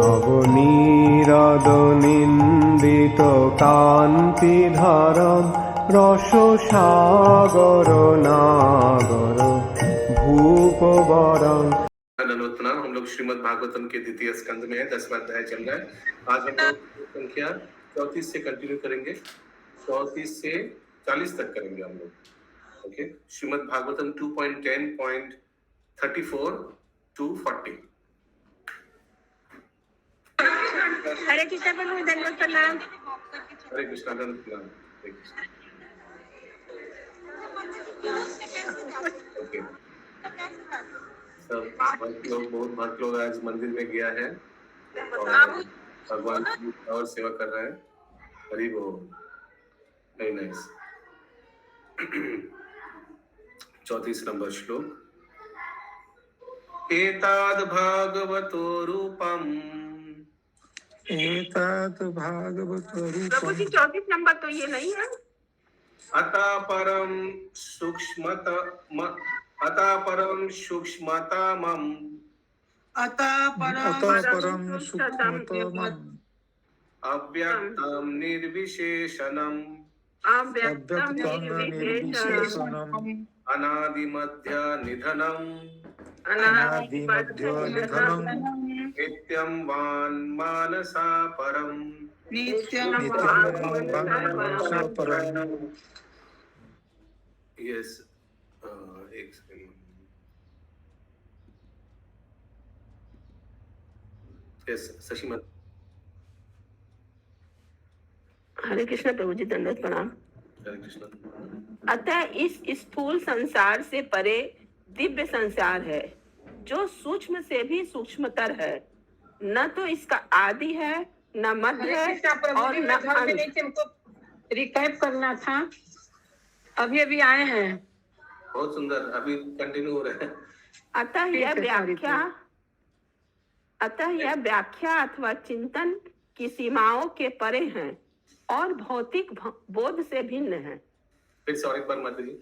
নবনীরদনিন্দিত কান্তিধারম রসসাগর নাগর भूपवरं। नमोत्तम। हम लोग श्रीमद् भागवतम के द्वितीय स्कंद में है, 10वां अध्याय चल रहा है। आज हम लोग संख्या 34 से कंटिन्यू करेंगे, 34 से 40 तक करेंगे हम लोग। Okay, Shrimad Bhagavatam 2.10.34 to 40। हरे कृष्ण प्रभु, धन्यवाद प्रणाम। हरे कृष्णा दंड प्रणाम। हरे कृष्ण। ओके, सब बहुत लोग आज मंदिर में गया है और भगवान की और सेवा कर रहे हैं। हरि बोल। Very nice. 34 नंबर श्लोक। एताद भागवतो रूपम। एताद भागवतो रूपम। प्रभु जी 34 नंबर तो ये नहीं है। अतः परम सूक्ष्मतमम् अव्यक्तं निर्विशेषणम् अनादिमध्य निधनम् नित्यं वान्मानसा परम्। यस, एक सेकंड। यस, शशिमत। हरे कृष्ण प्रभु जी, दंडवत प्रणाम। हरे कृष्ण। अतः इस स्थूल संसार से परे दिव्य संसार है, जो सूक्ष्म से भी सूक्ष्मतर है। न तो इसका आदि है, न मध्य है और न अंत। हमको रिकैप करना था, अभी आए हैं। बहुत सुंदर, अभी कंटिन्यू हो रहा है। अतः यह व्याख्या अथवा चिंतन की सीमाओं के परे है और भौतिक बोध से भिन्न है। फिर से और एक बार माता जी।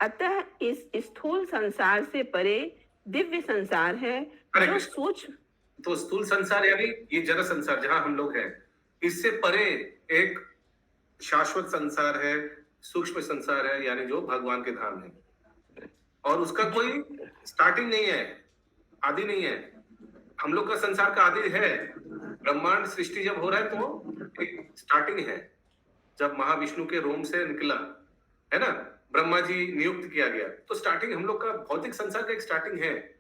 अतः इस स्थूल संसार से परे दिव्य संसार है, जो सूक्ष्म। तो स्थूल संसार यानी ये जड़ संसार जहां हम लोग हैं, इससे परे एक शाश्वत संसार है, सूक्ष्म संसार है, यानी जो भगवान के धाम है, और उसका कोई स्टार्टिंग नहीं है, आदि नहीं है। हम लोग का संसार का आदि है। ब्रह्मांड सृष्टि जब हो रहा है तो एक स्टार्टिंग है, जब महाविष्णु के रोम से निकला है ना, ब्रह्मा जी नियुक्त किया गया, तो स्टार्टिंग हम लोग का भौतिक संसार का एक स्टार्टिंग है।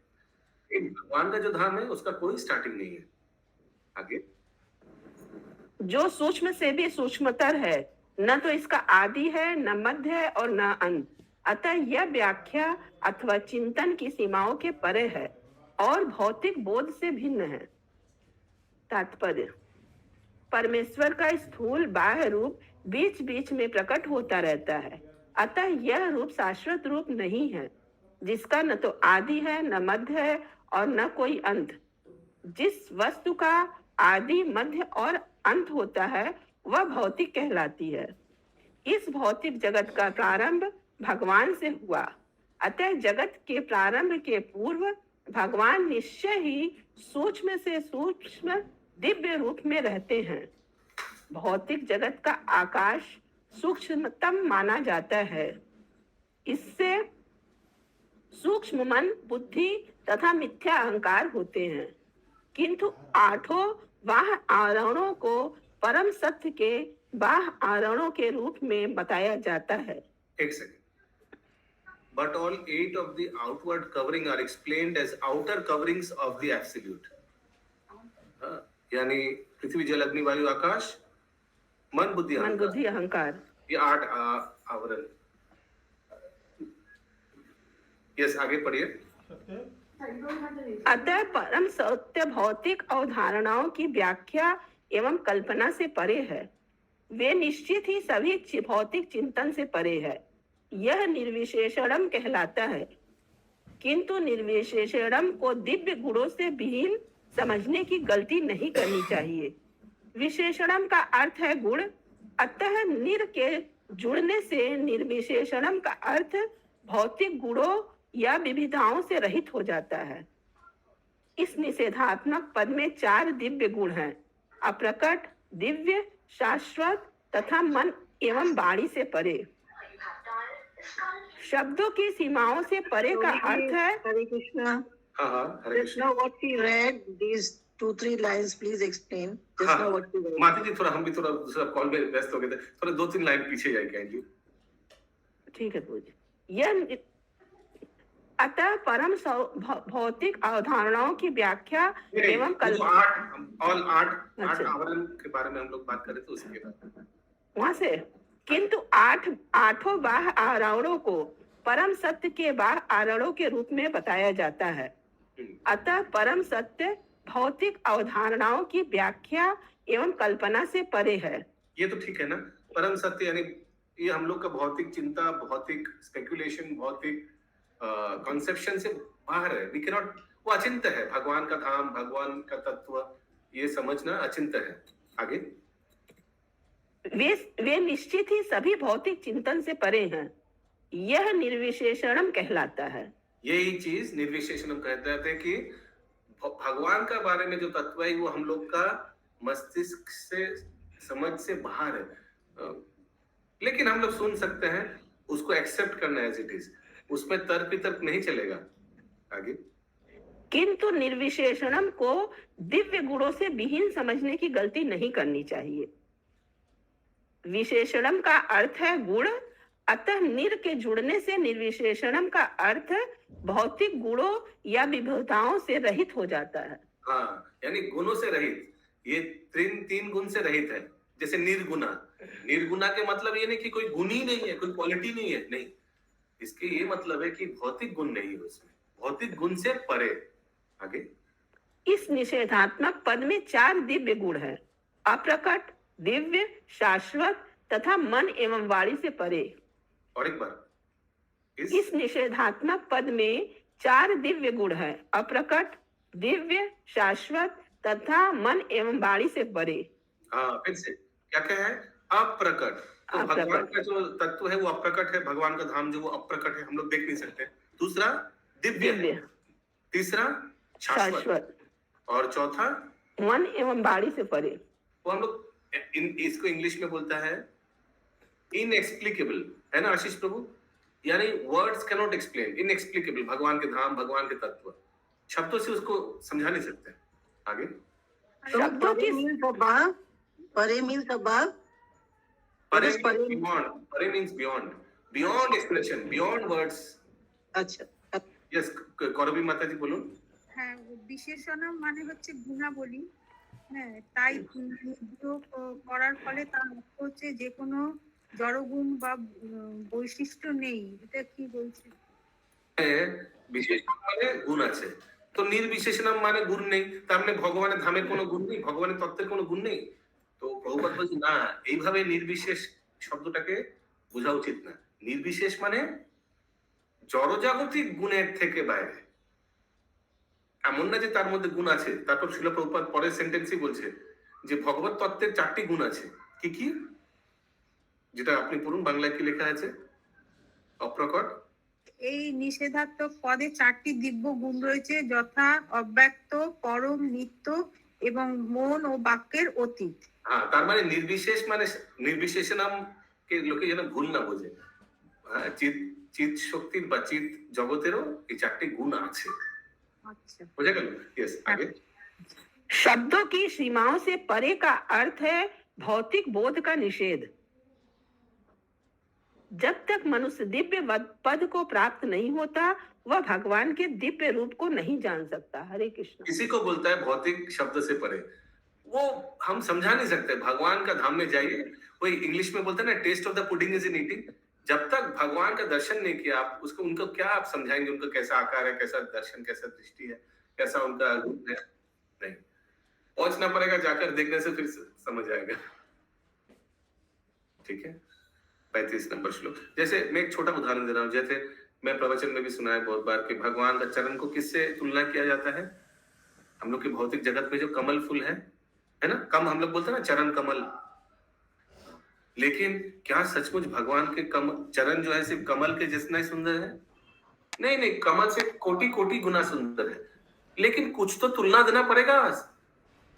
भगवान का जो धाम है उसका कोई स्टार्टिंग नहीं है। आगे, जो सूक्ष्म से भी सूक्ष्मतर है, न तो इसका आदि है, न मध्य है और न अंत। अतः यह व्याख्या अथवा चिंतन की सीमाओं के परे है और भौतिक बोध से भिन्न है। तात्पर्य: परमेश्वर का स्थूल बाह्य रूप बीच बीच में प्रकट होता रहता है। अतः यह रूप शाश्वत रूप नहीं है, जिसका न तो आदि है, न मध्य है और न कोई अंत। जिस वस्तु का आदि, मध्य और अंत होता है वह भौतिक कहलाती है। इस भौतिक जगत का प्रारंभ भगवान से हुआ। अतः जगत के प्रारंभ के पूर्व भगवान निश्चय ही सूक्ष्म से सूक्ष्म दिव्य रूप में रहते हैं। भौतिक जगत का आकाश सूक्ष्मतम माना जाता है। इससे सूक्ष्म मन, बुद्धि तथा मिथ्या अहंकार होते हैं, किंतु आठों बाह्य आवरणों को परम सत्य के बाह्य आवरणों के रूप में बताया जाता है। एक second. But all 8 of the outward covering are explained as outer coverings of the absolute. यानी पृथ्वी, जल, अग्नि, वायु, आकाश, मन, बुद्धि, अहंकार, ये 8 आवरण। यस, आगे पढ़िए। अतः परम सत्य भौतिक अवधारणाओं की व्याख्या एवं कल्पना से परे है। वे निश्चित ही सभी भौतिक चिंतन से परे है। यह निर्विशेषणम कहलाता है, किंतु निर्विशेषणम को दिव्य गुणों से विहीन समझने की गलती नहीं करनी चाहिए। विशेषणम का अर्थ है गुण, अतः निर के जुड़ने से निर्विशेषणम का अर्थ भौतिक गुणों या विविधताओं से रहित हो जाता है। इस निषेधात्मक पद में 4 दिव्य गुण हैं: अप्रकट, दिव्य, शाश्वत तथा मन एवं वाणी से परे। शब्दों की सीमाओं से परे का अर्थ है हरे कृष्णा। हाँ हाँ, हरे Just Krishna. now what we read, these 2-3 lines, please explain. Just हाँ, now what we read. माता जी थोड़ा हम भी थोड़ा दूसरा कॉल में व्यस्त हो गए थे, थोड़ा 2-3 लाइन पीछे जाए काइंडली। ठीक है पूज्य। यह अतः परम भौतिक अवधारणाओं की व्याख्या एवं ऑल 8 अच्छा। आवरण के बारे में हम लोग बात कर रहे थे उसके बाद। वहां से, किंतु आठों बाह्य आवरणों को परम सत्य के बाह्य आवरणों के रूप में बताया जाता है। अतः परम सत्य भौतिक अवधारणाओं की व्याख्या एवं कल्पना से परे है। ये तो ठीक है ना, परम सत्य यानी ये हम लोग का भौतिक चिंता, भौतिक स्पेकुलेशन, भौतिक कॉन्सेप्शन से बाहर है। वी कैन नॉट, वो अचिंत्य है। भगवान का धाम, भगवान का तत्व, ये समझना अचिंत्य है। आगे वे निश्चित ही सभी भौतिक चिंतन से परे हैं। यह निर्विशेषणम कहलाता है। यही चीज निर्विशेषणम कहते हैं कि भगवान का बारे में जो तत्व है वो हम लोग का मस्तिष्क से, समझ से बाहर है। लेकिन हम लोग सुन सकते हैं, उसको एक्सेप्ट करना एज इट इज, उसमें तर्क वितर्क नहीं चलेगा। आगे, किंतु निर्विशेषणम को दिव्य गुणों से विहीन समझने की गलती नहीं करनी चाहिए। विशेषणम का अर्थ है गुण, अतः निर के जुड़ने से निर्विशेषणम का अर्थ भौतिक गुणों या विभुताओं से रहित हो जाता है। हाँ, यानी गुणों से रहित, ये तीन गुण से रहित है। जैसे निर्गुणा, निर्गुणा के मतलब ये नहीं कि कोई गुण ही नहीं है, कोई क्वालिटी नहीं है, नहीं, इसके ये मतलब है कि भौतिक गुण नहीं है उसमें, भौतिक गुण से परे। आगे, इस निषेधात्मक पद में 4 दिव्य गुण हैं: अप्रकट, दिव्य, शाश्वत तथा मन एवं वाणी से परे। और एक बार, इस निषेधात्मक पद में 4 दिव्य गुण हैं: अप्रकट, दिव्य, शाश्वत तथा मन एवं वाणी से परे। हाँ, फिर से क्या क्या है? अप्रकट। तो भगवान का जो तत्व है वो अप्रकट है, भगवान का धाम जो वो अप्रकट है, हम लोग देख नहीं सकते। दूसरा दिव्य है, तीसरा शाश्वत, और चौथा मन एवं वाणी से परे। वो हम लोग इसको इंग्लिश में बोलता है इनएक्सप्लिकेबल, है ना आशीष प्रभु? यानी words can not explain, inexplicable. भगवान के धाम, भगवान के तत्व, शब्दों से उसको समझा नहीं सकते। आगे, शब्दों की परे means above. परे beyond, परे means beyond expression, beyond words. अच्छा, यस, कौरवी माता जी बोलो। হ্যাঁ, বিশেষণ মানে হচ্ছে গুণাবলী। হ্যাঁ, তাই নির্দিষ্ট করার ফলে তার অর্থ হচ্ছে যে কোনো জড়গুণ বা বৈশিষ্ট্য নেই। এটা কি বলছে? বিশেষণ মানে গুণ আছে, তো নির্বিশেষণম মানে গুণ নেই। তার মানে ভগবানের ধামের কোনো গুণ নেই, ভগবানের তত্ত্বের কোনো গুণ নেই। তো প্রভুপাদ বলছে না, এইভাবে নির্বিশেষ শব্দটাকে বোঝা উচিত না। নির্বিশেষ মানে জড়জাগতিক গুণের থেকে বাইরে। এমন না যে তার মধ্যে গুণ আছে। তারপর শিল প্রভুপাদ পরের সেন্টেন্সই বলছে যে ভগবত তত্ত্বের 4টি গুণ আছে। কি কি? যেটা আপনি পড়ুন, বাংলায় কি লেখা আছে? অপ্রকট। এই নিষেধাত্মক পদে 4টি দিব্য গুণ রয়েছে, যথা অব্যক্ত, পরম, নিত্য এবং মন ও বাক্যের অতীত। হ্যাঁ, তার মানে নির্বিশেষ মানে নির্বিশেষণম কে লোকে যেন ভুল না বোঝে। চিৎ শক্তির বা চিৎ জগতেরও এই 4টি গুণ আছে। আচ্ছা, বুঝা গেল? यस, आगे। शब्दों की सीमाओं से परे का अर्थ है भौतिक बोध का निषेध। जब तक मनुष्य दिव्य पद को प्राप्त नहीं होता, वह भगवान के दिव्य रूप को नहीं जान सकता। हरे कृष्ण। किसी को बोलता है भौतिक शब्द से परे, वो हम समझा नहीं सकते। भगवान का धाम में जाइए, वही इंग्लिश में बोलते हैं ना, taste of the pudding is in eating. जब तक भगवान का दर्शन नहीं किया आप, उसको उनको क्या आप समझाएंगे? उनका कैसा आकार है, कैसा दर्शन, कैसा दृष्टि है, कैसा उनका रूप है? नहीं, पहुंचना पड़ेगा, जाकर देखने से फिर समझ आएगा। ठीक है, 35 नंबर श्लोक। जैसे मैं एक छोटा उदाहरण दे रहा हूँ, जैसे मैं प्रवचन में भी सुना है बहुत बार कि भगवान का चरण को किससे तुलना किया जाता है? हम लोग के भौतिक जगत में जो कमल फूल है ना, कम हम लोग बोलते हैं ना चरण कमल, लेकिन क्या सचमुच भगवान के चरण जो है सिर्फ कमल के जितना ही सुंदर है? नहीं नहीं, कमल से कोटि कोटि गुना सुंदर है। लेकिन कुछ तो तुलना देना पड़ेगा।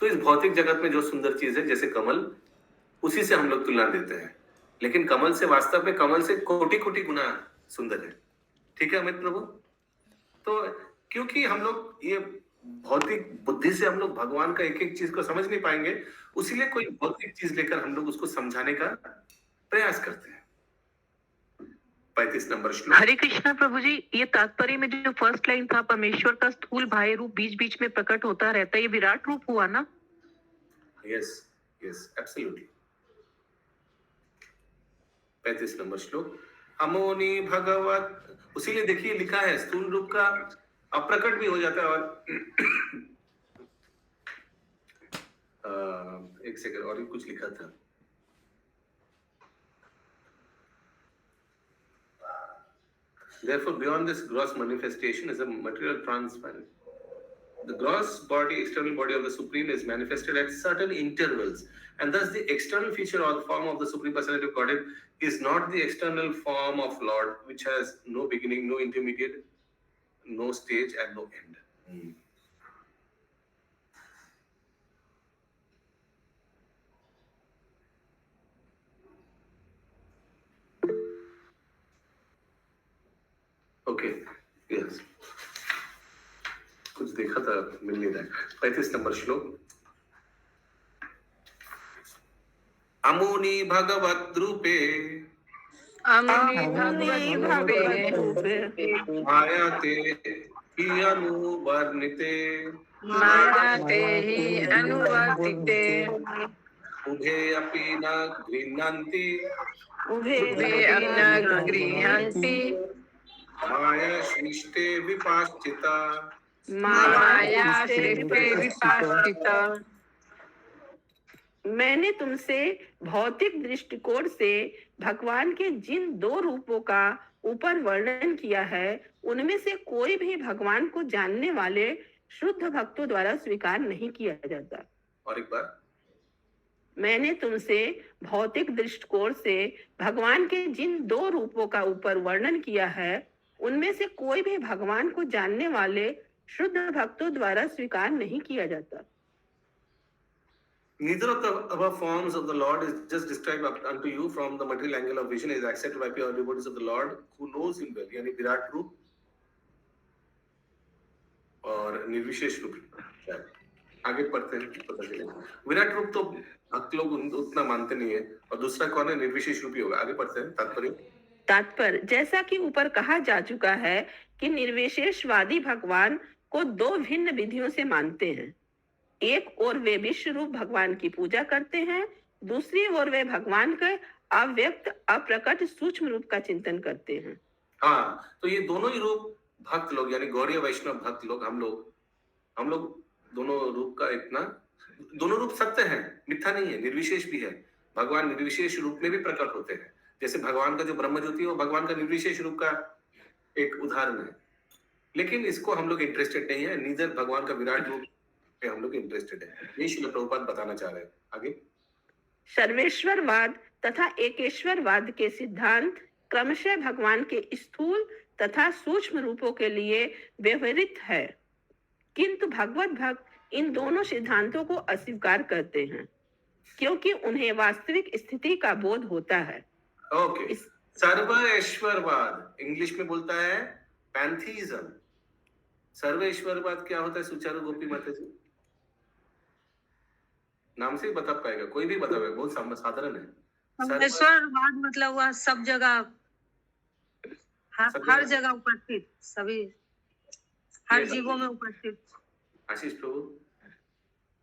तो इस भौतिक जगत में जो सुंदर चीज है जैसे कमल, उसी से हम लोग तुलना देते हैं, लेकिन कमल से वास्तव में कमल से कोटि कोटि गुना सुंदर है। ठीक है अमित प्रभु? तो क्योंकि हम लोग ये भौतिक बुद्धि से हम लोग भगवान का एक एक चीज को समझ नहीं पाएंगे, उसीलिए कोई भौतिक चीज लेकर हम लोग उसको समझाने का प्रयास करते हैं। 35 नंबर श्लोक। हरे कृष्णा प्रभु जी, ये तात्पर्य में जो फर्स्ट लाइन था, परमेश्वर का स्थूल बाह्य रूप बीच बीच में प्रकट होता रहता है, ये विराट रूप हुआ ना? Yes yes absolutely. 35 नंबर श्लोक। अमोनी भगवत, उसीलिए देखिए लिखा है स्थूल रूप का अप्रकट भी हो जाता है। और एक सेकंड, और कुछ लिखा था। Therefore, beyond this gross manifestation is a material transparent. The gross body, external body of the Supreme is manifested at certain intervals, and thus the external feature or form of the Supreme Personality of Godhead is not the external form of Lord, which has no beginning, no intermediate, no stage, and no end. Okay, yes, कुछ देखा था, मिल नहीं रहा है। 35 number श्लोक। अमुनि भगवत रूपे अमुनि भगवत रूपे मायाते हि अनुवर्णिते मायाते हि अनुवर्तिते उभे अपि न गृह्णन्ति उभे वे न गृह्णन्ति माया सृष्टे विपाश्चिता। माया सृष्टे विपाश्चिता। मैंने तुमसे भौतिक दृष्टिकोण से भगवान के जिन दो रूपों का ऊपर वर्णन किया है, उनमें से कोई भी भगवान को जानने वाले शुद्ध भक्तों द्वारा स्वीकार नहीं किया जाता। और एक बार, मैंने तुमसे भौतिक दृष्टिकोण से भगवान के जिन दो रूपों का ऊपर वर्णन किया है, उनमें से कोई भी भगवान को जानने वाले शुद्ध भक्तों द्वारा स्वीकार नहीं किया जाता। neither of the above forms of the Lord is just described unto you from the material angle of vision is accepted by pure devotees of the Lord who knows him well, यानी विराट रूप और निर्विशेष रूप। आगे पढ़ते हैं, पता चलेगा। विराट रूप तो भक्त लोग उतना मानते नहीं है, और दूसरा कौन है? निर्विशेष रूप ही होगा। आगे पढ़ते हैं। तात्पर्य, जैसा कि ऊपर कहा जा चुका है कि निर्विशेषवादी भगवान को दो भिन्न विधियों से मानते हैं। एक ओर वे विश्व रूप भगवान की पूजा करते हैं, दूसरी ओर वे भगवान के अव्यक्त अप्रकट सूक्ष्म रूप का चिंतन करते हैं। हाँ, तो ये दोनों ही रूप भक्त लोग यानी गौड़ीय वैष्णव भक्त लोग, हम लोग दोनों रूप का इतना, दोनों रूप सत्य है, मिथ्या नहीं है, निर्विशेष भी है। भगवान निर्विशेष रूप में भी प्रकट होते हैं। जैसे भगवान का जो ब्रह्म ज्योति है वो भगवान का निर्विशेष रूप का एक उदाहरण है, लेकिन इसको हम लोग इंटरेस्टेड नहीं है। नीदर भगवान का विराट रूप पे हम लोग इंटरेस्टेड है। ये श्रील प्रभुपाद बताना चाह रहे हैं। आगे, सर्वेश्वरवाद तथा एकेश्वरवाद के सिद्धांत क्रमशः भगवान के स्थूल तथा सूक्ष्म रूपों के लिए व्यवहृत है, किंतु भगवत भक्त इन दोनों सिद्धांतों को अस्वीकार करते हैं क्योंकि उन्हें वास्तविक स्थिति का बोध होता है। ओके, सर्वेश्वरवाद इंग्लिश में बोलता है पैंथीज्म। सर्वेश्वरवाद क्या होता है? सुचारू गोपी माता जी नाम से ही बता पाएगा, कोई भी बता पाएगा, बहुत साधारण है। सर्वेश्वरवाद मतलब वह सब जगह, हर जगह उपस्थित, सभी हर जीवों में उपस्थित। आशीष प्रभु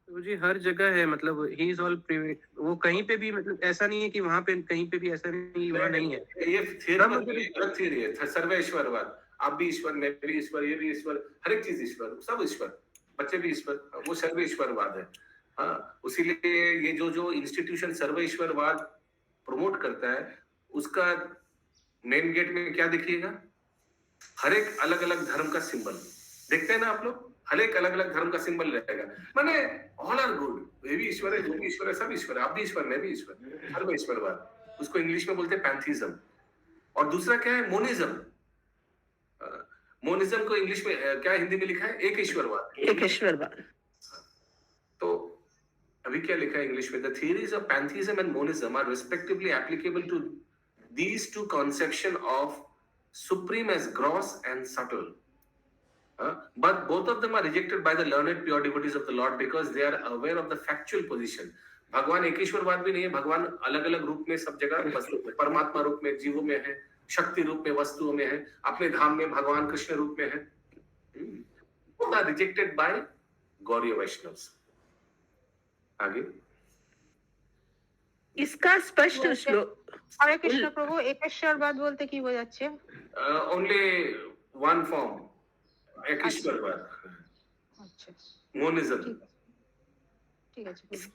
तो जी हर जगह है, मतलब ही इज ऑल प्रिवेट, वो कहीं पे भी, मतलब ऐसा नहीं है कि वहां पे कहीं पे भी ऐसा नहीं, वहां नहीं है। ये थियरी है सर्वेश्वरवाद। आप भी ईश्वर, मैं भी ईश्वर, ये भी ईश्वर, हर एक चीज ईश्वर, सब ईश्वर, बच्चे भी ईश्वर, वो सर्वेश्वरवाद है। हाँ, उसीलिए ये जो इंस्टीट्यूशन सर्वेश्वरवाद प्रमोट करता है, उसका मेन गेट में क्या देखिएगा? हर एक अलग अलग धर्म का सिंबल देखते हैं ना आप लोग, हर एक अलग अलग धर्म का सिंबल रहेगा। माने ऑल आर गुड, ये भी ईश्वर है, जो भी ईश्वर है, सब ईश्वर है, आप भी ईश्वर, मैं भी ईश्वर, सर्वेश्वरवाद। उसको इंग्लिश में बोलते हैं पैंथीज्म। और दूसरा क्या है? मोनिज्म। मोनिज्म को इंग्लिश में क्या हिंदी में लिखा है? एक ईश्वरवाद। एकेश्वरवाद। तो अभी क्या लिखा है इंग्लिश में? The theories of pantheism and monism are respectively applicable to these two conception of supreme as gross and subtle. But both of them are rejected by the learned pure devotees of the Lord because they are aware of the factual position. भगवान एकेश्वरवाद भी नहीं है, भगवान अलग अलग रूप में सब जगह वस्तु में, परमात्मा रूप में जीवों में है, शक्ति रूप में वस्तुओं में है, अपने धाम में भगवान कृष्ण रूप में है. Both are rejected by Gauriya Vaishnavas. आगे इसका स्पष्ट श्लोक हरे कृष्ण प्रभु, एकेश्वरवाद बोलते কি বোঝাচ্ছে? only one form, एकेश्वरवाद. আচ্ছা, मोनिज्म. ঠিক আছে বলুন।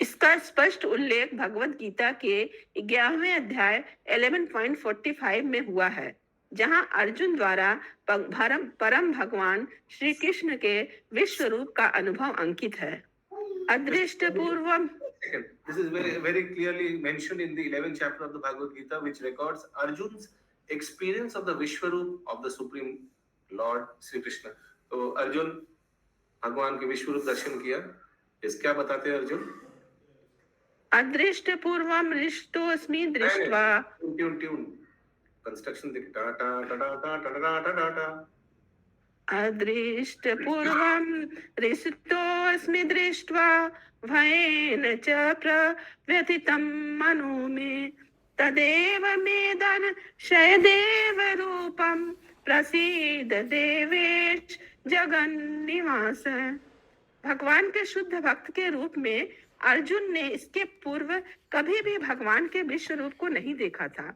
इसका स्पष्ट उल्लेख भगवत गीता के 11वें अध्याय 11.45 में हुआ है, जहां अर्जुन द्वारा परम भगवान श्री कृष्ण के विश्व रूप का अनुभव अंकित है. अदृष्ट पूर्वम. This is very, very clearly mentioned in the 11th chapter of the Bhagavad Gita, which records Arjun's experience of the Vishwarup of the Supreme Lord Sri Krishna. तो अर्जुन भगवान के विश्वरूप दर्शन किया. इस क्या बताते हैं अर्जुन? अदृष्ट पूर्वम रिष्टोस्मि दृष्ट्वा. ट्यून कंस्ट्रक्शन दिख टा टा टा टा टा टा टा टा टा. अदृष्ट पूर्वम रिष्टोस्मि दृष्ट्वा भयेन च प्रव्यथितं मनो मे तदेव मेदन शयदेव रूपं प्रसीद देवेश जगन्निवास. भगवान के शुद्ध भक्त के रूप में अर्जुन ने इसके पूर्व कभी भी भगवान के विश्व रूप को नहीं देखा था,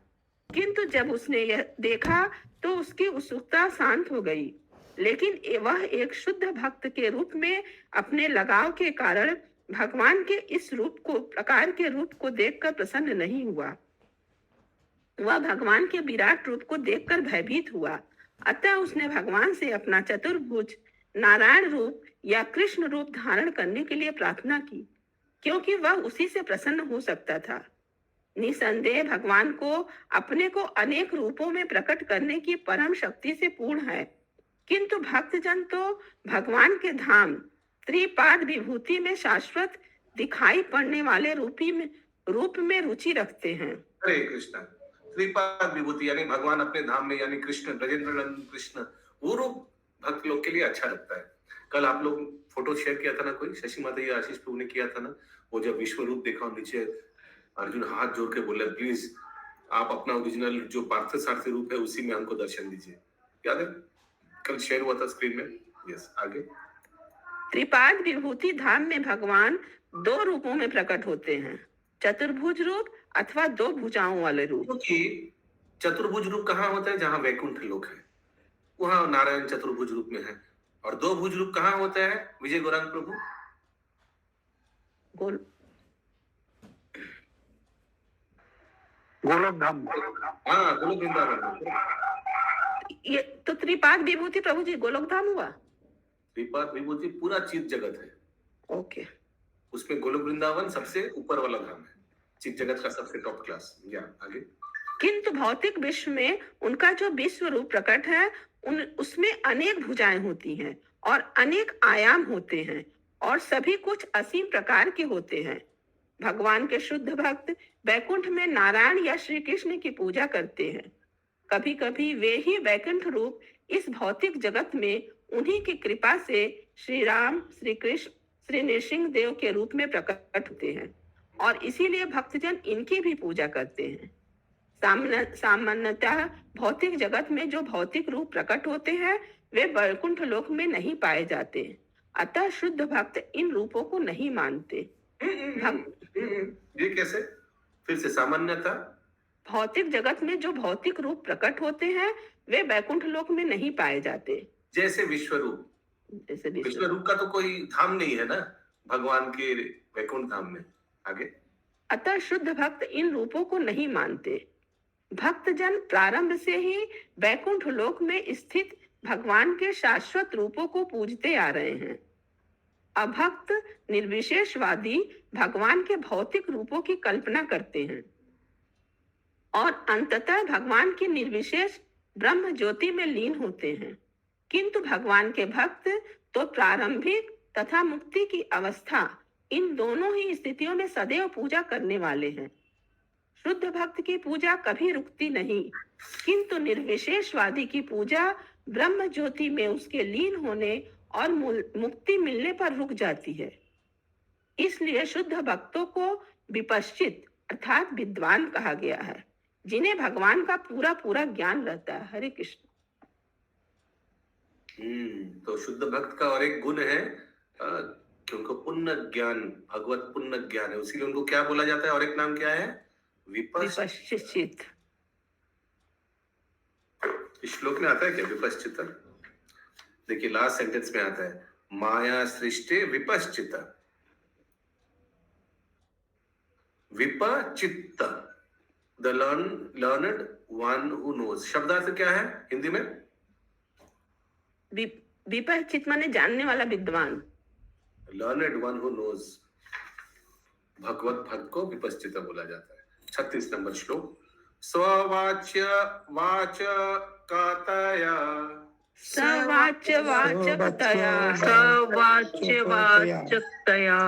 किंतु जब उसने यह देखा तो उसकी उत्सुकता शांत हो गई. लेकिन वह एक शुद्ध भक्त के रूप में अपने लगाव के कारण भगवान के इस रूप को, प्रकार के रूप को देखकर प्रसन्न नहीं हुआ. वह भगवान के विराट रूप को देखकर भयभीत हुआ. अतः उसने भगवान से अपना चतुर्भुज नारायण रूप या कृष्ण रूप धारण करने के लिए प्रार्थना की, क्योंकि वह उसी से प्रसन्न हो सकता था. निसंदेह भगवान को अपने को अनेक रूपों में प्रकट करने की परम शक्ति से पूर्ण है, किंतु भक्तजन तो भगवान के धाम त्रिपाद विभूति में शाश्वत दिखाई पड़ने वाले रूप में रुचि रखते हैं. हरे कृष्ण. त्रिपाद विभूति यानी भगवान अपने धाम में, यानी कृष्ण, ब्रजेंद्र नंदन कृष्ण, वो रूप भक्त लोग के लिए अच्छा लगता है. कल आप लोग फोटो शेयर किया था ना, कोई शशि माता या आशीष प्रभु ने किया था ना, वो जब विश्व रूप देखा और नीचे अर्जुन हाथ जोड़ के बोले, प्लीज आप अपना ओरिजिनल जो पार्थ सारथी रूप है उसी में हमको दर्शन दीजिए. याद है कल शेयर हुआ था स्क्रीन में. यस, आगे. त्रिपाद विभूति धाम में भगवान दो रूपों में प्रकट होते हैं, चतुर्भुज रूप अथवा दो भुजाओं वाले रूप. क्योंकि चतुर्भुज रूप कहाँ होता है? जहाँ वैकुंठ लोक है, वहाँ नारायण चतुर्भुज रूप में है. और दो भुज रूप कहाँ होता है विजय गौरांग प्रभु? गोलोक धाम. हाँ, गोलोक वृंदावन. ये तो त्रिपाद विभूति प्रभु जी गोलोक धाम हुआ. त्रिपाद विभूति पूरा चित जगत है. ओके. उसमें गोलोक वृंदावन सबसे ऊपर वाला धाम है, चित जगत का सबसे टॉप क्लास. या आगे. किंतु भौतिक विश्व में उनका जो विश्व रूप प्रकट है, उसमें अनेक भुजाएं होती हैं और अनेक आयाम होते हैं और सभी कुछ असीम प्रकार के होते हैं. भगवान के शुद्ध भक्त वैकुंठ में नारायण या श्री कृष्ण की पूजा करते हैं. कभी कभी वे ही वैकुंठ रूप इस भौतिक जगत में उन्हीं की कृपा से श्री राम, श्री कृष्ण, श्री नृसिंह देव के रूप में प्रकट होते हैं और इसीलिए भक्तजन इनकी भी पूजा करते हैं. सामान्यतः भौतिक जगत में जो भौतिक रूप प्रकट होते हैं वे वैकुंठ लोक में नहीं पाए जाते. अतः शुद्ध भक्त इन रूपों को नहीं मानते. ये कैसे? फिर से सामान्यतः भौतिक जगत में जो भौतिक रूप प्रकट होते हैं वे वैकुंठ लोक में नहीं पाए जाते. जैसे विश्व रूप. जैसे विश्व रूप का तो कोई धाम नहीं है ना भगवान के वैकुंठ धाम में. आगे. अतः शुद्ध भक्त इन रूपों को नहीं मानते. भक्तजन प्रारंभ से ही वैकुंठ लोक में स्थित भगवान के शाश्वत रूपों को पूजते आ रहे हैं. अभक्त निर्विशेषवादी भगवान के भौतिक रूपों की कल्पना करते हैं और अंततः भगवान की निर्विशेष ब्रह्म ज्योति में लीन होते हैं. किंतु भगवान के भक्त तो प्रारंभिक तथा मुक्ति की अवस्था, इन दोनों ही स्थितियों में सदैव पूजा करने वाले हैं। शुद्ध भक्त की पूजा कभी रुकती नहीं, किंतु निर्विशेषवादी की पूजा ब्रह्म ज्योति में उसके लीन होने और मुक्ति मिलने पर रुक जाती है। इसलिए शुद्ध भक्तों को विपश्चित अर्थात विद्वान कहा गया है, जिन्हें भगवान का पूरा पूरा ज्ञान रहता है। हरे कृष्ण। तो शुद्ध भक्त का और एक गुण है कि उनको पुण्य ज्ञान, भगवत पुण्य ज्ञान है, इसीलिए उनको क्या बोला जाता है, और एक नाम क्या है, विपश्चित। इस श्लोक में आता है क्या विपश्चित? देखिए लास्ट सेंटेंस में आता है, माया सृष्टि विपश्चित, विपचित्त, the learned one who knows. शब्दार्थ क्या है हिंदी में? विपश्चित माने जानने वाला विद्वान, लर्नड वन हु नोज। भगवत भक्त को विपश्चित बोला जाता है। 36 नंबर श्लोक, स्ववाच्य वाचकतया, सवाच्य वाचकतया, सवाच्य वाचकतया,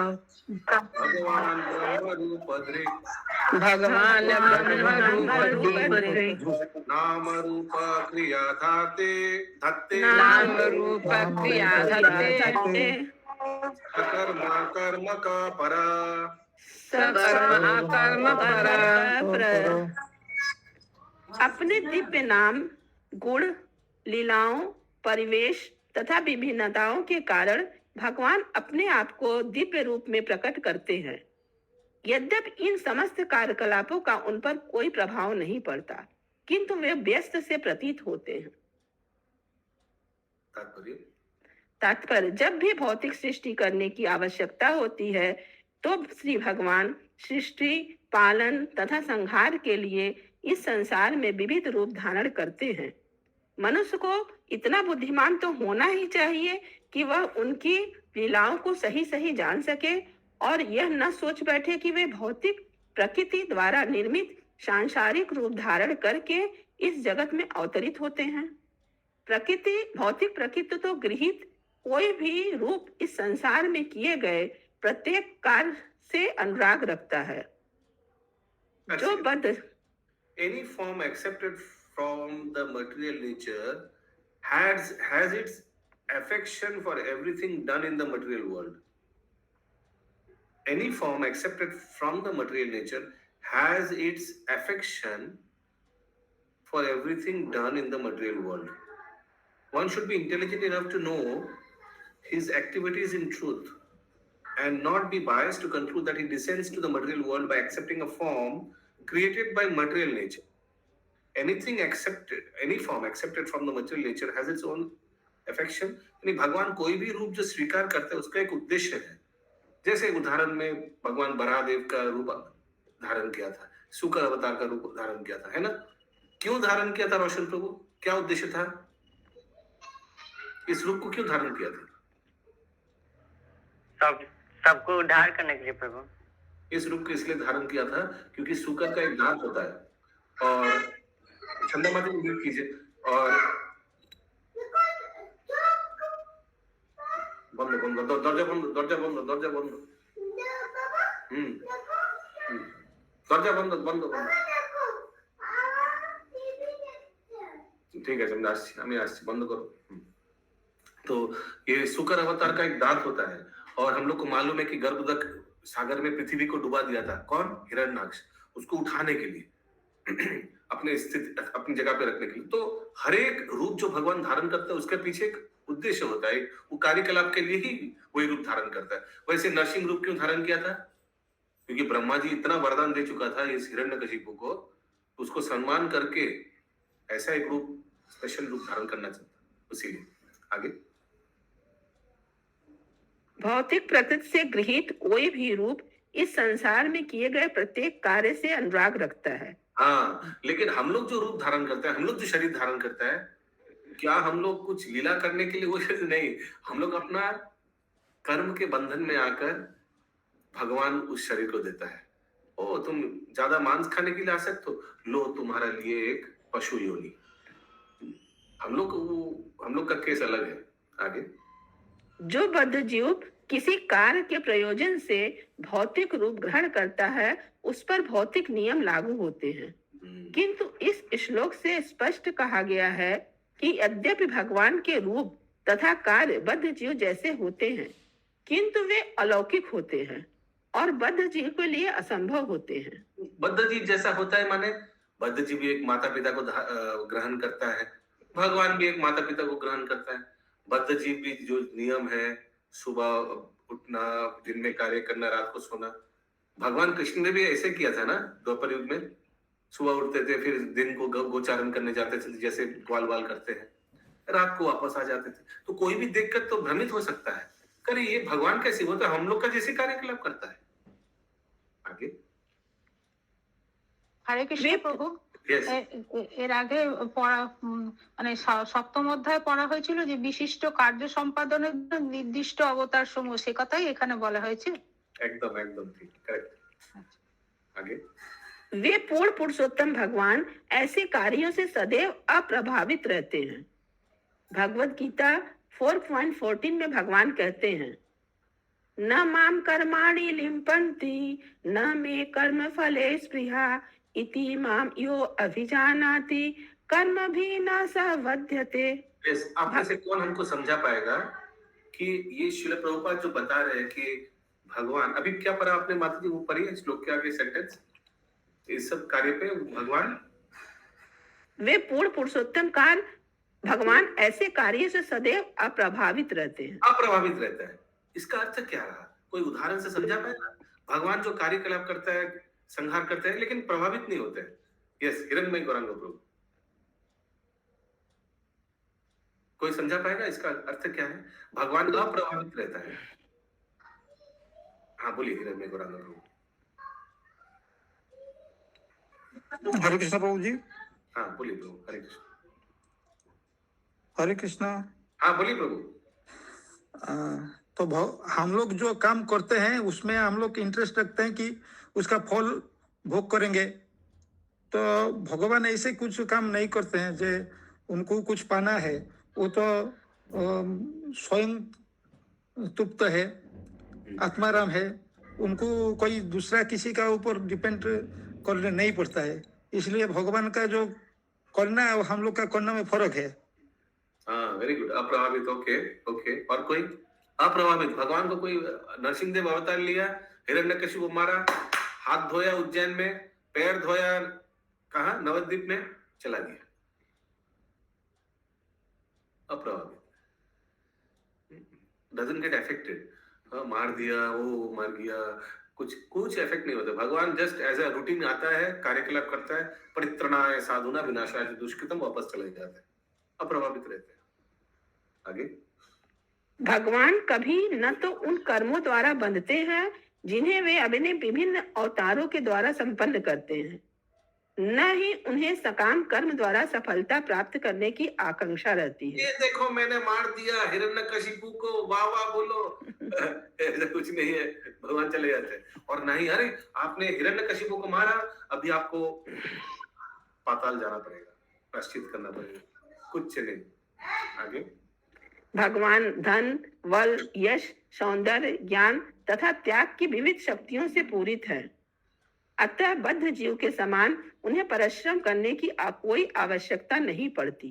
भगवान ब्रह्म रूप भगवान नाम रूप क्रिया धाते धत्ते, नाम रूप क्रिया धत्ते, सकर्म कर्म का परा, कर्म पर। अपने दिव्य नाम, गुण, लीलाओं, परिवेश तथा विभिन्नताओं के कारण भगवान अपने आप को दिव्य रूप में प्रकट करते हैं। यद्यपि इन समस्त कार्यकलापों का उन पर कोई प्रभाव नहीं पड़ता, किंतु वे व्यस्त से प्रतीत होते हैं। तात्पर्य, जब भी भौतिक सृष्टि करने की आवश्यकता होती है तो श्री भगवान सृष्टि, पालन तथा संहार के लिए इस संसार में विविध रूप धारण करते हैं। मनुष्य को इतना बुद्धिमान तो होना ही चाहिए कि वह उनकी लीलाओं को सही सही जान सके और यह न सोच बैठे कि वे भौतिक प्रकृति द्वारा निर्मित सांसारिक रूप धारण करके इस जगत में अवतरित होते हैं। भौतिक प्रकृति तो गृहीत कोई भी रूप इस संसार में किए गए प्रत्येक कार्य से अनुराग रखता है। जो बद्ध any form accepted from the material nature has its affection for everything done in the material world. Any form accepted from the material nature has its affection for everything done in the material world. One should be intelligent enough to know his activities in truth and not be biased to conclude that he descends to the material world by accepting a form created by material nature. Any form accepted from the material nature has its own affection. यानी भगवान कोई भी रूप जो स्वीकार करते हैं उसका एक उद्देश्य है। जैसे उदाहरण में भगवान बराहदेव का रूप धारण किया था, शुक्र अवतार का रूप धारण किया था, है ना? क्यों धारण किया था रोशन प्रभु? क्या उद्देश्य था? इस रूप को क्यों धारण किया था? सबको उद्धार करने के लिए प्रभु। इस रूप को इसलिए धारण किया था क्योंकि शुक्र का एक दांत होता है। और चंदा माता को म्यूट कीजिए और दरजा बंद ठीक है আমি আসছি বন্ধ करो। तो ये शुक्र अवतार का एक दांत होता है और हम लोग को मालूम है कि गर्भदक सागर में पृथ्वी को डुबा दिया था। कौन? हिरण्यनाक्ष। उसको उठाने के लिए अपनी जगह पे रखने के लिए। तो हर एक रूप जो भगवान धारण करता है उसके पीछे एक उद्देश्य होता है, वो कार्यकलाप के लिए ही वही रूप धारण करता है। वैसे नरसिंह रूप क्यों धारण किया था? क्योंकि ब्रह्मा जी इतना वरदान दे चुका था इस हिरण्यकशिपु को, उसको सम्मान करके ऐसा एक रूप, स्पेशल रूप धारण करना चाहता, उसीलिए। आगे, भौतिक प्रकृति से गृहीत कोई भी रूप इस संसार में किए गए प्रत्येक कार्य से अनुराग रखता है। हाँ, लेकिन हम लोग जो रूप धारण करते हैं, हम लोग जो शरीर धारण करता है, क्या हम लोग कुछ लीला करने के लिए वो शरीर नहीं, हम लोग अपना कर्म के बंधन में आकर भगवान उस शरीर को देता है। ओ, तुम ज्यादा मांस खाने के लिए आ सकते हो, लो तुम्हारा लिए एक पशु योनि। हम लोग का केस अलग है। आगे, जो बद्ध जीव किसी कार्य के प्रयोजन से भौतिक रूप ग्रहण करता है उस पर भौतिक नियम लागू होते हैं, किंतु इस श्लोक से स्पष्ट कहा गया है कि यद्यपि भगवान के रूप तथा कार्य बद्ध जीव जैसे होते हैं, किंतु वे अलौकिक होते हैं और बद्ध जीव के लिए असंभव होते हैं। बद्ध जीव जैसा होता है माने बद्ध जीव भी एक माता पिता को ग्रहण करता है, भगवान भी एक माता पिता को ग्रहण करता है। बद्ध जीव भी जो नियम है, सुबह उठना, दिन में कार्य करना, रात को सोना, भगवान कृष्ण ने भी ऐसे किया था ना द्वापर युग में। सुबह उठते थे, फिर दिन को गोचारण करने जाते थे, जैसे ग्वाल वाल करते हैं, रात को वापस आ जाते थे। तो कोई भी देखकर तो भ्रमित हो सकता है, करे ये भगवान कैसे, वो तो हम लोग का जैसे कार्यकलाप करता है। आगे হরে কৃষ্ণ প্রভু, यस এর আগে পড়া মানে সপ্তম অধ্যায়ে পড়া হয়েছিল যে বিশিষ্ট কার্য সম্পাদনের জন্য নির্দিষ্ট অবতার সমূহ, সে কথাই এখানে বলা হয়েছে। एकदम एकदम ठीक, करेक्ट। आगे वे पूर्ण पुरुषोत्तम भगवान ऐसे कार्यों से सदैव अप्रभावित रहते हैं। भगवत गीता 4.14 में भगवान कहते हैं, न माम कर्माणि लिम्पन्ति न मे कर्म फले स्पृहा इति माम यो अभिजानाति कर्म भी न सवध्यते। यस, आप में से कौन हमको समझा पाएगा कि ये श्रील प्रभुपाद जो बता रहे हैं कि भगवान, अभी क्या पढ़ा आपने माता जी, वो पढ़ी है श्लोक के आगे सेंटेंस, इस सब कार्य पे भगवान वे पूर्ण पुरुषोत्तम कार्य भगवान ऐसे कार्य से सदैव अप्रभावित रहते हैं। अप्रभावित रहता है, इसका अर्थ क्या रहा? कोई उदाहरण से समझा पाएगा? भगवान जो कार्यकलाप करता है, संहार करता है, लेकिन प्रभावित नहीं होते हैं। यस, हिरण्मय गौरांग प्रभु, कोई समझा पाएगा इसका अर्थ क्या है? भगवान अप्रभावित रहता है। हाँ बोलिए हिरण्मय गौरांग प्रभु। हरे कृष्ण प्रभु जी। हाँ बोलिए प्रभु, हरे कृष्ण। हरे कृष्णा। हाँ बोलिए प्रभु। तो हम लोग जो काम करते हैं उसमें हम लोग इंटरेस्ट रखते हैं कि उसका फल भोग करेंगे, तो भगवान ऐसे कुछ काम नहीं करते हैं जो उनको कुछ पाना है, वो तो स्वयं तुप्त है, आत्माराम है, उनको कोई दूसरा किसी का ऊपर डिपेंड करना नहीं पड़ता है। इसलिए भगवान का जो करना है हम लोग का करना में फर्क है। हाँ वेरी गुड, अप्रभावित। ओके ओके, और कोई अप्रभावित, भगवान को कोई नरसिंह देव अवतार लिया, हिरण्यकशिपु को मारा, हाथ धोया उज्जैन में, पैर धोया कहाँ नवद्वीप में, चला गया, अप्रभावित, डजंट गेट अफेक्टेड। मार दिया, वो मर गया, कुछ इफेक्ट नहीं होता। भगवान जस्ट एज अ रूटीन आता है, कार्यकलाप करता है, परित्रणाय साधुना विनाशाय दुष्कृतम, वापस चले जाते हैं, अप्रभावित रहते हैं। आगे भगवान कभी न तो उन कर्मों द्वारा बंधते हैं जिन्हें वे अपने विभिन्न अवतारों के द्वारा संपन्न करते हैं, न ही उन्हें सकाम कर्म द्वारा सफलता प्राप्त करने की आकांक्षा रहती है। ये देखो मैंने मार दिया हिरण्यकशिपु को, वाह वाह बोलो, ऐसा कुछ नहीं है, भगवान चले जाते हैं। और नहीं, अरे आपने हिरण्यकशिपु को मारा, अभी आपको पाताल जाना पड़ेगा, प्रायश्चित करना पड़ेगा, कुछ नहीं। आगे भगवान धन, बल, यश, सौंदर्य, ज्ञान तथा त्याग की विविध शक्तियों से पूरित है, अतः बद्ध जीव के समान उन्हें परिश्रम करने की कोई आवश्यकता नहीं पड़ती।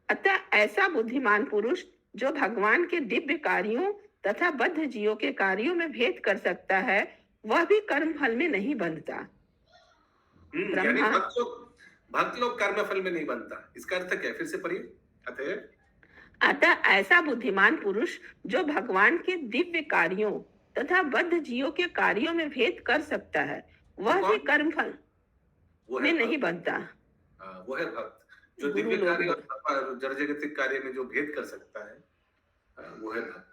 अतः ऐसा बुद्धिमान पुरुष जो भगवान के दिव्य कार्यों तथा बद्ध जीवों के कार्यों में भेद कर सकता है, वह भी कर्म फल में नहीं बनता। यानी भक्त लोग कर्म फल में नहीं बनता, इसका अर्थ क्या है? फिर से पढ़िए। अतः ऐसा बुद्धिमान पुरुष जो भगवान के दिव्य कार्यों तथा बद्ध जीवों के कार्यों में भेद कर सकता है, वह भी कर्म फल में नहीं बनता। वो है भक्त जो दिव्य कार्य और जड़जगतिक कार्य में जो भेद कर सकता है, वो है भक्त।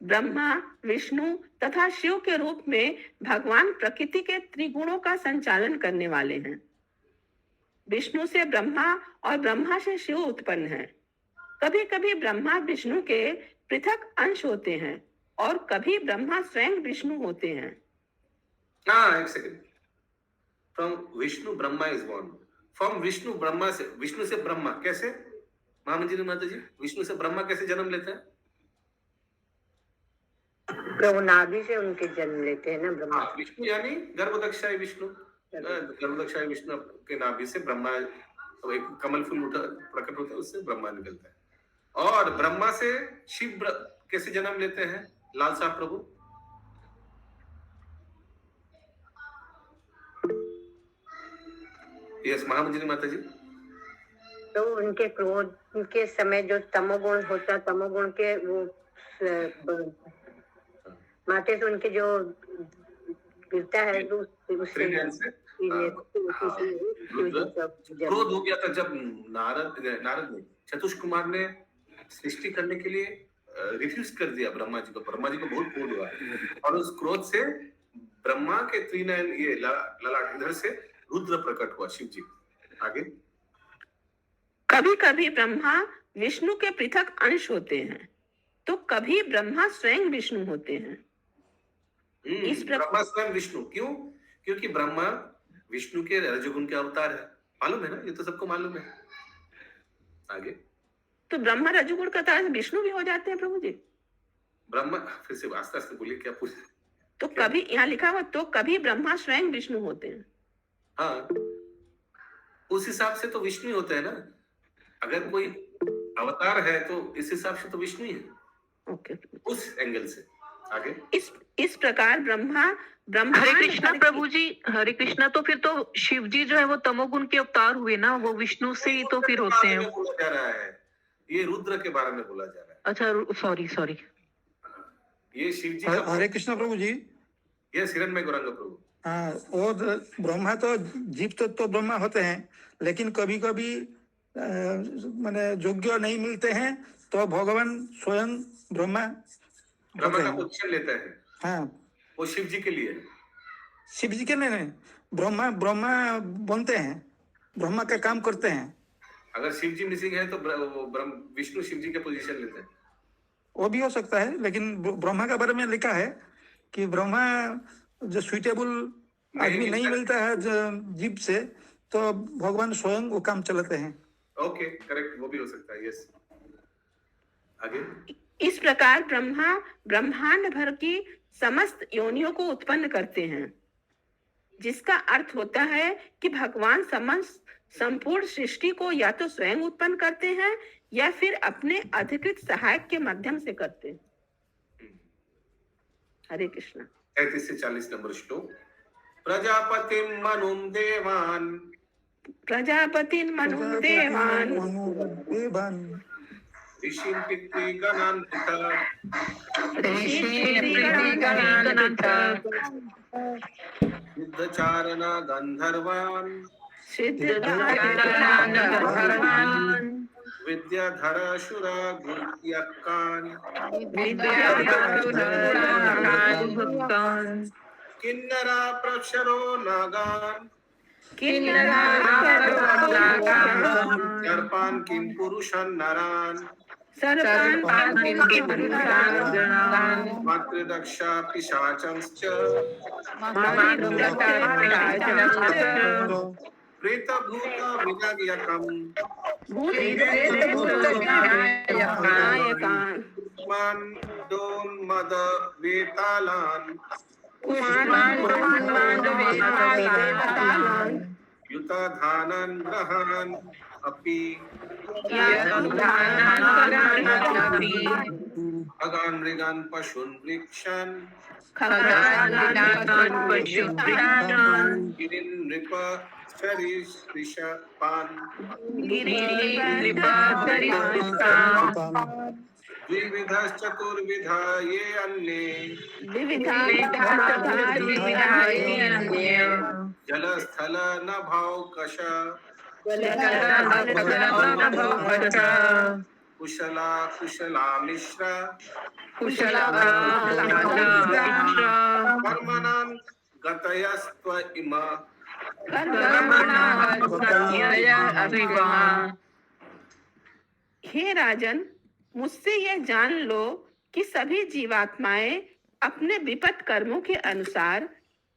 ब्रह्मा, विष्णु तथा शिव के रूप में भगवान प्रकृति के त्रिगुणों का संचालन करने वाले हैं। विष्णु से ब्रह्मा और ब्रह्मा से शिव उत्पन्न है। कभी कभी ब्रह्मा विष्णु के पृथक अंश होते हैं और कभी ब्रह्मा स्वयं विष्णु होते हैं। हाँ एक second, from Vishnu Brahma is born, from Vishnu Brahma से, विष्णु से ब्रह्मा कैसे? महामंत्री माता जी, विष्णु से ब्रह्मा कैसे जन्म लेते हैं? प्रभु नाभि से उनके जन्म लेते हैं ना ब्रह्मा। हाँ, विष्णु यानी गर्भदक्षाय विष्णु, गर्भदक्षाय विष्णु के नाभि से ब्रह्मा, एक कमल फूल उठा प्रकट होता है, उससे ब्रह्मा निकलता है। और ब्रह्मा से शिव कैसे जन्म लेते हैं लाल साहब प्रभु? यस महामंजरी माता जी। तो उनके क्रोध के समय जो तमोगुण होता, तमोगुण के वो माथे से उनके जो गिरता है तो उससे क्रोध हो गया था जब नारद ने चतुष कुमार ने सृष्टि करने के लिए रिफ्यूज कर दिया ब्रह्मा जी को। ब्रह्मा जी को बहुत क्रोध हुआ और उस क्रोध से ब्रह्मा के त्रिनयन ये ललाट इधर से रुद्र प्रकट हुआ, शिव जी। आगे कभी कभी ब्रह्मा विष्णु के पृथक अंश होते हैं तो कभी ब्रह्मा स्वयं विष्णु होते हैं। ब्रह्मा स्वयं विष्णु क्यों? क्योंकि ब्रह्मा विष्णु के रजोगुण के अवतार है, मालूम है ना, ये तो सबको मालूम है। आगे तो ब्रह्मा रजोगुण का अवतार विष्णु भी हो जाते हैं प्रभु जी। ब्रह्मा फिर से आस्ते आस्ते बोलिए, क्या पूछ? तो कभी यहाँ लिखा हुआ तो कभी ब्रह्मा स्वयं विष्णु होते हैं। हाँ, उस हिसाब से तो विष्णु ही होते हैं ना। अगर कोई अवतार है तो इस हिसाब से तो विष्णु ही है। ओके, उस एंगल से। आगे इस प्रकार ब्रह्मा हरे कृष्णा प्रभु जी, हरे कृष्णा। तो फिर तो शिव जी जो है वो तमोगुण के अवतार हुए ना, वो विष्णु से ही तो फिर होते हैं। बोला जा रहा है, ये रुद्र के बारे में बोला जा रहा है। अच्छा, सॉरी। ये शिव जी हरे कृष्णा प्रभु जी। ये हिरण्मय गौरांग प्रभु। हाँ, वो ब्रह्मा तो जीव तो ब्रह्मा होते हैं, लेकिन कभी कभी माने योग्य नहीं मिलते हैं तो भगवान स्वयं ब्रह्मा का पोजीशन लेता है। हाँ, वो शिव जी के लिए, शिव जी के नहीं, ब्रह्मा बनते हैं, ब्रह्मा का काम करते हैं। अगर शिव जी मिसिंग है तो विष्णु शिव जी के पोजीशन लेते हैं। वो भी हो सकता है, लेकिन ब्रह्मा के बारे में लिखा है कि ब्रह्मा जो सुइटेबल आदमी नहीं मिलता है जीव से तो भगवान स्वयं वो काम चलाते हैं। ओके, करेक्ट, वो भी हो सकता है। यस, आगे इस प्रकार ब्रह्मा ब्रह्मांड भर की समस्त योनियों को उत्पन्न करते हैं, जिसका अर्थ होता है कि भगवान संपूर्ण सृष्टि को या तो स्वयं उत्पन्न करते हैं या फिर अपने अधिकृत सहायक के माध्यम से करते हैं। हरे कृष्णा। 33 से 40 नंबर श्लोक। प्रजापतिं मनुं देवान् ऋषिं पितृगणान् सिद्धचारणा गंधर्वान् विद्याधरासुरा गुह्यकान् किन्नरा प्रक्षरो नागान् सर्पान् किं पुरुषान् नरान् मातृदक्षा पिशाचंश्च प्रेतभूत विनायकम् मान्दोन्मद वेतालान् युताधानान् ग्रहान् अपि खगान् मृगान् पशून् वृक्षान् गिरीन् नृप सरीसृपान् द्विविधश्चतुर्विधा ये अन्ये जलस्थल नभौकश कुशला कुशलामिश्र कर्मणां गतयस्त्व इमा। हे राजन, मुझसे यह जान लो कि सभी जीवात्माएं अपने विपत कर्मों के अनुसार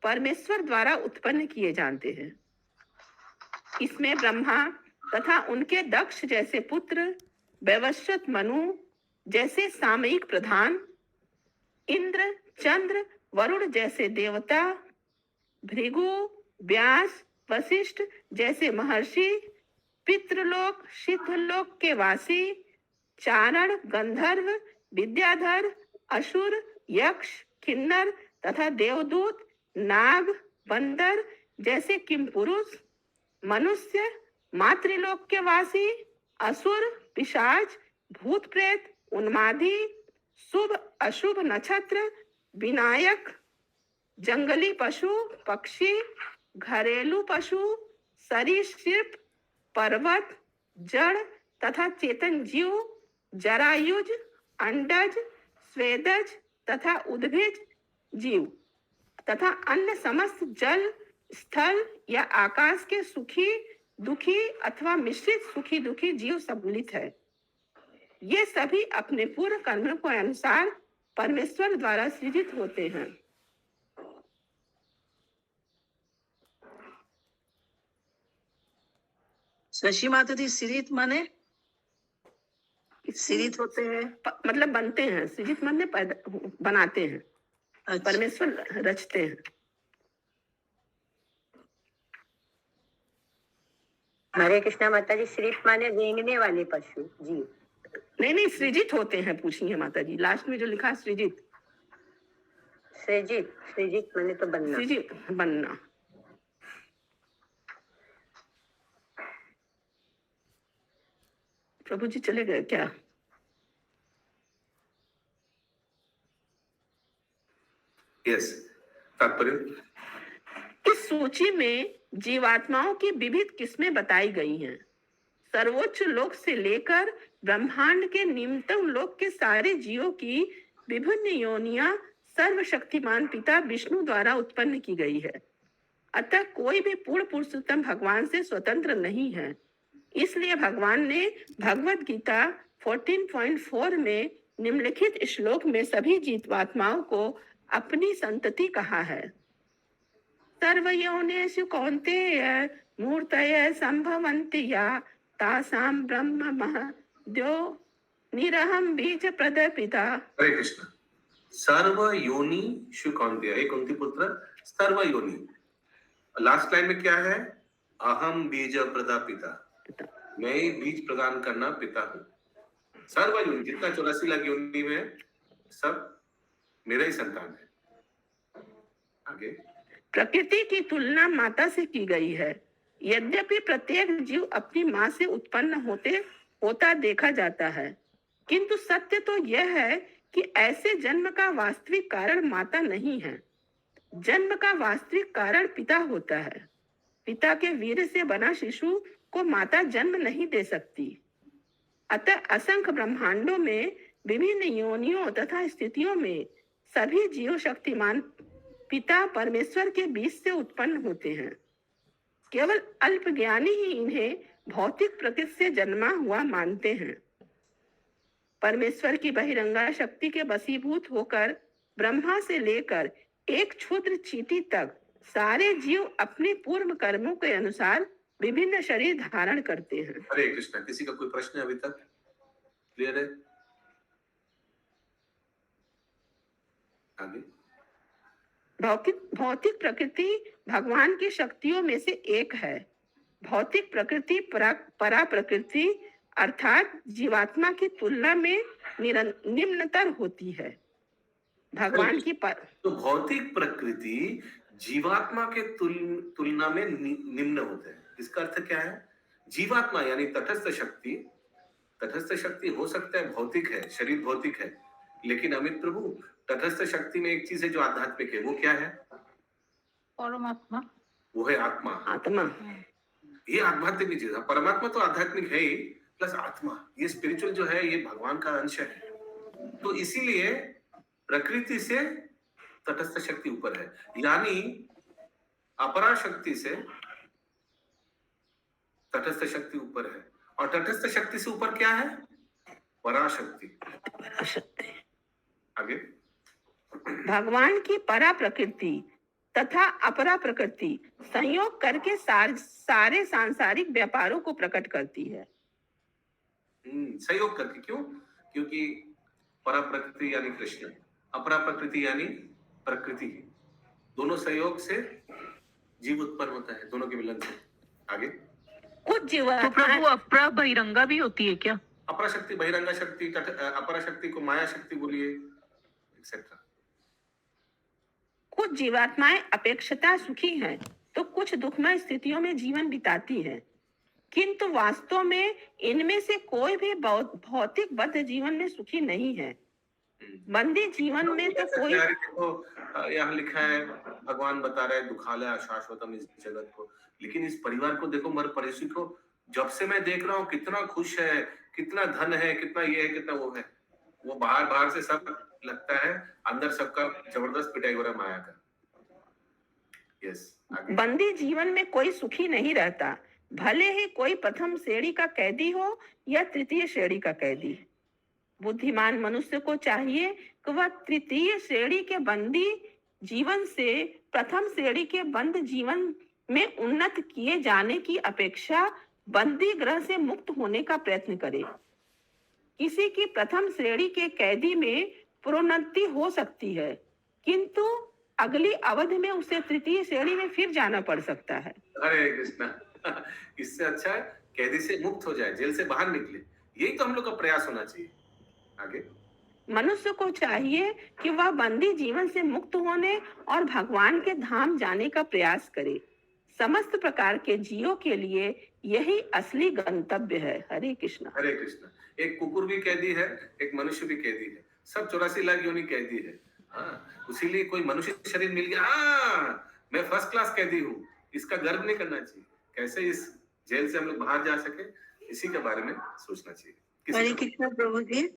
परमेश्वर द्वारा उत्पन्न किए जाते हैं। इसमें ब्रह्मा तथा उनके दक्ष जैसे पुत्र, वैवस्वत मनु जैसे सामयिक प्रधान, इंद्र, चंद्र, वरुण जैसे देवता, भृगु, व्यास, वशिष्ठ जैसे महर्षि, पितृलोक, सिद्धलोक के वासी, चारण, गंधर्व, विद्याधर, असुर, यक्ष, किन्नर तथा देवदूत, नाग, बंदर जैसे किमपुरुष, मनुष्य, मातृलोक के वासी, असुर, पिशाच, भूत प्रेत, उन्मादी, शुभ अशुभ नक्षत्र, विनायक, जंगली पशु, पक्षी, घरेलू पशु, सरीसृप, पर्वत, जड़ तथा चेतन जीव, जरायुज, अंडज, स्वेदज तथा उद्भिज जीव तथा अन्य समस्त जल, स्थल या आकाश के सुखी, दुखी अथवा मिश्रित सुखी दुखी जीव सम्मिलित है। ये सभी अपने पूर्व कर्मों के अनुसार परमेश्वर द्वारा सृजित होते हैं। शशि माता जी, सृजित माने सृजित होते हैं? मतलब बनते हैं, सृजित माने बनाते हैं, अच्छा। परमेश्वर रचते हैं। हरे कृष्णा माता जी, सृजित माने रेंगने वाले पशु जी। नहीं, सृजित होते हैं, पूछिए माता जी, लास्ट में जो लिखा सृजित। सृजित, सृजित माने तो बनना। सृजित बनना। प्रभु जी चले गए क्या? यस, तात्पर्य। इस सूची में जीवात्माओं की विविध किस्में बताई गई हैं। सर्वोच्च लोक से लेकर ब्रह्मांड के निम्नतम लोक के सारे जीवों की विभिन्न योनियां सर्वशक्तिमान पिता विष्णु द्वारा उत्पन्न की गई है। अतः कोई भी पूर्ण पुरुषोत्तम भगवान से स्वतंत्र नहीं है। इसलिए भगवान ने भगवत गीता 14.4 में निम्नलिखित श्लोक में सभी जीवात्माओं को अपनी संतति कहा है। सर्वयोनिषु कौन्तेय मूर्तय संभवन्ति या तासाम ब्रह्म महद्यो निरहम बीज प्रदपिता। हरे कृष्ण। सर्व योनि शुकौन्तेय, हे कुंती पुत्र, सर्व योनि। लास्ट लाइन में क्या है? अहम बीज प्रदापिता, मैं ही बीज प्रदान करना पिता हूँ। सर्व योनि, जितना 84 लाख योनि में है, सब मेरा ही संतान है। आगे। प्रकृति की तुलना माता से की गई है। यद्यपि प्रत्येक जीव अपनी माँ से उत्पन्न होता देखा जाता है, किंतु सत्य तो यह है कि ऐसे जन्म का वास्तविक कारण माता नहीं है। जन्म का वास्तविक कारण पिता होता है। पिता के वीर्य से बना शिशु को माता जन्म नहीं दे सकती। अतः असंख्य ब्रह्मांडों में विभिन्न योनियों तथा स्थितियों में सभी जीव शक्तिमान पिता परमेश्वर के बीच से उत्पन्न होते हैं। केवल अल्पज्ञानी ही इन्हें भौतिक प्रकृति से जन्मा हुआ मानते हैं। परमेश्वर की बहिरंगा शक्ति के वशीभूत होकर ब्रह्मा से लेकर एक क्षुद्र चींटी तक सारे जीव अपने पूर्व कर्मों के अनुसार विभिन्न शरीर धारण करते हैं। हरे कृष्णा। किसी का कोई प्रश्न अभी तक क्लियर है? आगे। भौतिक प्रकृति भगवान की शक्तियों में से एक है। भौतिक प्रकृति परा प्रकृति अर्थात जीवात्मा की तुलना में निम्नतर होती है। भगवान की तो भौतिक प्रकृति जीवात्मा के तुलना में निम्न होते हैं। इसका अर्थ क्या है? जीवात्मा यानी तटस्थ शक्ति हो सकता है भौतिक है, शरीर भौतिक है, लेकिन अमित प्रभु तटस्थ शक्ति में एक चीज है जो आध्यात्मिक है। वो क्या है? परमात्मा। वो है आत्मा। आत्मा। ये आध्यात्मिक चीज है। परमात्मा तो आध्यात्मिक है ही, प्लस आत्मा ये स्पिरिचुअल जो है, ये भगवान का अंश है। तो इसीलिए प्रकृति से तटस्थ शक्ति ऊपर है, यानी अपरा शक्ति से तटस्थ शक्ति ऊपर है। और तटस्थ शक्ति से ऊपर क्या है? पराशक्ति। आगे। भगवान की परा प्रकृति तथा अपरा प्रकृति संयोग करके सारे सांसारिक व्यापारों को प्रकट करती है। सहयोग करके। क्यों? क्योंकि परा प्रकृति यानी कृष्ण, अपरा प्रकृति यानी प्रकृति, दोनों सहयोग से जीव उत्पन्न होता है, दोनों के मिलन से। आगे कुछ तो जीवात्माएं प्रभु अपरा बहिरंगा भी होती है क्या? अपरा शक्ति, बहिरंगा शक्ति, अपरा शक्ति को माया शक्ति बोलिए, एक्सेट्रा। कुछ जीवात्माएं अपेक्षता सुखी हैं तो कुछ दुखमय स्थितियों में जीवन बिताती हैं, किंतु वास्तव में इनमें से कोई भी भौतिक बद्ध जीवन में सुखी नहीं है। बंदी जीवन में तो कोई देखो यहाँ लिखा है, भगवान बता रहे हैं दुखालय अशाश्वतम इस जगत को, लेकिन इस परिवार को देखो, मर पड़ोसी को जब से मैं देख रहा हूँ कितना खुश है, कितना धन है, कितना ये है, कितना वो है। वो बाहर से सब लगता है, अंदर सबका जबरदस्त पिटाई हो रहा है माया का। यस, बंदी जीवन में कोई सुखी नहीं रहता, भले ही कोई प्रथम श्रेणी का कैदी हो या तृतीय श्रेणी का कैदी। बुद्धिमान मनुष्य को चाहिए कि वह तृतीय श्रेणी के बंदी जीवन से प्रथम श्रेणी के बंद जीवन में उन्नत किए जाने की अपेक्षा बंदी गृह से मुक्त होने का प्रयत्न करे। किसी की प्रथम श्रेणी के कैदी में प्रोन्नति हो सकती है, किंतु अगली अवधि में उसे तृतीय श्रेणी में फिर जाना पड़ सकता है। हरे कृष्णा। इससे अच्छा है कैदी से मुक्त हो जाए, जेल से बाहर निकले, यही तो हम लोग का प्रयास होना चाहिए। आगे मनुष्य को चाहिए कि वह बंदी जीवन से मुक्त होने और भगवान के धाम जाने का प्रयास करे। समस्त प्रकार के जीवों के लिए यही असली गंतव्य है। हरे कृष्णा। हरे कृष्णा। एक कुकुर भी कैदी है, एक मनुष्य भी कैदी है, सब 84 लाख योनि कैदी है। हाँ, उसीलिए कोई मनुष्य शरीर मिल गया, हाँ मैं फर्स्ट क्लास कैदी हूँ, इसका गर्व नहीं करना चाहिए। कैसे इस जेल से हम लोग बाहर जा सके, इसी के बारे में सोचना चाहिए। हरे कृष्णा प्रभु जी।